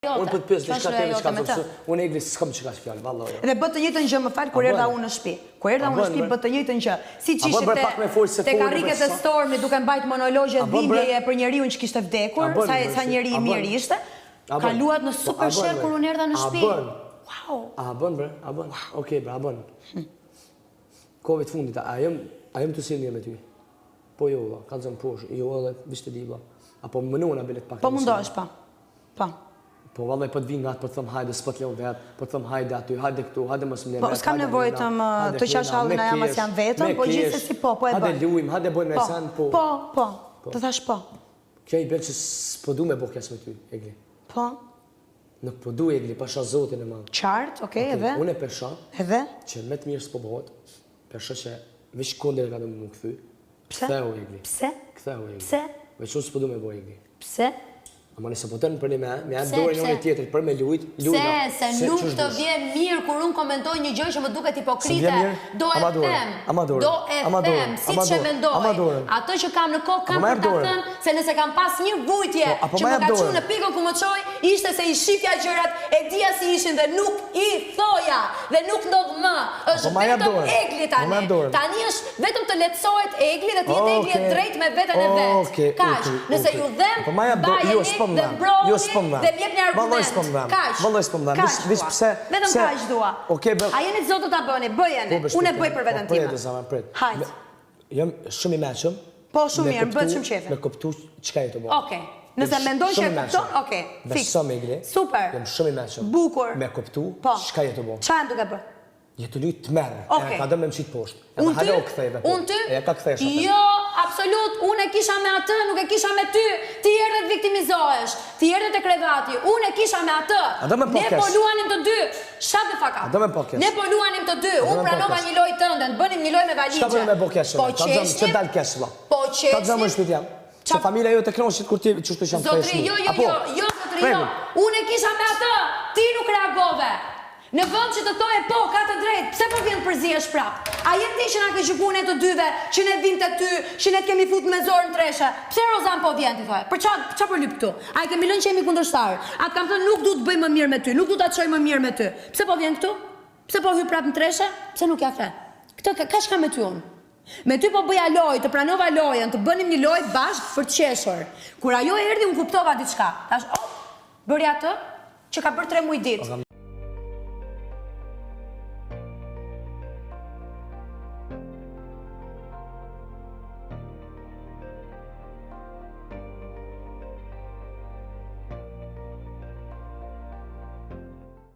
Unë për të pjesë, diçka teme që ka thosë, unë Egli s'kam që ka shpjallë, valla jo. Dhe bët të njëjtën gjë më falë, kur erdha unë në shtëpi. Kur erdha unë në shtëpi, bët të njëjtën gjë. Si që ishte te karriket e stormi duke mbajt monologje dhimbjeje për njeriu që kishte vdekur, sa njeri i mirë ishte, kaluat në super shër kur unë erdha në shtëpi. Wow! A bën bre, a bën. Okej bre, a bën. Kove të fundit, a jem të silë një me ty? Po jo, ka të zëmë poshë, jo edhe vishte di, apo më nëna bilet pak. Po mundohesh, pa. Po vallaj po të vi nga atë, po të thëmë hajde, s'po të leo vetë, po të thëmë hajde aty, hajde këtu, hajde mos më le vetë. Po s'kam nevojë të qash hallën e jam as jam vetëm, po gjithsesi po e bën. Hajde luajm, hajde bëjmë me sen, po. Po. Të thash po. Kjo i bën që s'po du me bëj kës me ty, Egli. Po. Nuk po du Egli, pasha Zotin e madh. Qartë, okay, edhe. Unë e persha. Edhe. Që më të mirë s'po bëhet. Persha që veç kundër ka më kthy. Pse? Ktheu Egli. Pse? Ktheu Egli. Pse? Veç unë s'po du me bëj Egli. Pse? Ama nëse po tërnë për një me janë dorë njëri tjetër për me lujt, Se nuk të vjen mirë kur unë komentoj një gjë që më duket hipokrite. Do e them, si që mendoj. Ato që kam në kokë kam për ta thënë, se nëse kam pas një vujtje që më ka qenë në pikën ku më çoj, ishte se i shifja gjërat, e dija si ishin dhe nuk i thoja dhe nuk ndodh më. Është vetëm Egli tani. Tani është vetëm të lehtësohet Egli dhe të jetë Egli e drejtë me veten e vet. Kaq, nëse ju them, Jo s'pëm dhe. Dhe m'jep një argument. Vallaj s'pëm dhe. Vish pse? Vetëm kaq dua. A jeni të zotë ta bëni? Bëjeni. Unë e bëj për veten time. Hajt. Jam shumë i mëshëm. Po shumë mirë, bëhet shumë qefe. Me kuptu çka e të bëj. Okej. Nëse mendon që e kupton, okej. Fiks. Super. Jam shumë i mëshëm. Bukur. Me kuptu çka e të bëj. Çfarë duhet të bëj? Jetë luj të merë, e ka dëmë me më qitë poshtë. Unë ty? E ka këthejsh atë. Jo, absolut, unë e kisha me atë, nuk e kisha me ty. Ti erdhe të viktimizohesh, ti erdhe të krevati, unë e kisha me atë. Ne po luanim të dy, shut the fuck up. Ne po luanim të dy, unë pranova një lojë tënde, të bënim një lojë me valigje. Shka bënim me bo keshë, ka dëmë që dalë keshë, Po qeshim. Ka dëmë në shpit jam. Që familja jo të kronë kur ti qështu që jam Zotri, jo, zotri, jo. Unë e kisha me atë, ti nuk reagove. Në vend që të thoje po, ka të drejtë, pse po vjen përzihesh prap? A jen ti që na ke gjykuar ne të dyve, që ne vim te ty, që ne të kemi fut me zorë në treshe? Pse Rozan po vjen ti thoje? Për çfarë po lyp këtu? A i kemi lënë që jemi kundërshtar? A të kam thënë nuk du të bëj më mirë me ty, nuk du ta çoj më mirë me ty. Pse po vjen këtu? Pse po hy prap në treshe? Pse nuk ja the? Këtë kaç kam me ty unë? Me ty po bëja lojë, të pranova lojën, të bënim një lojë bashkë për të qeshur. Kur ajo erdhi, unë kuptova diçka. Tash, bëri atë që ka bërë 3 muaj ditë.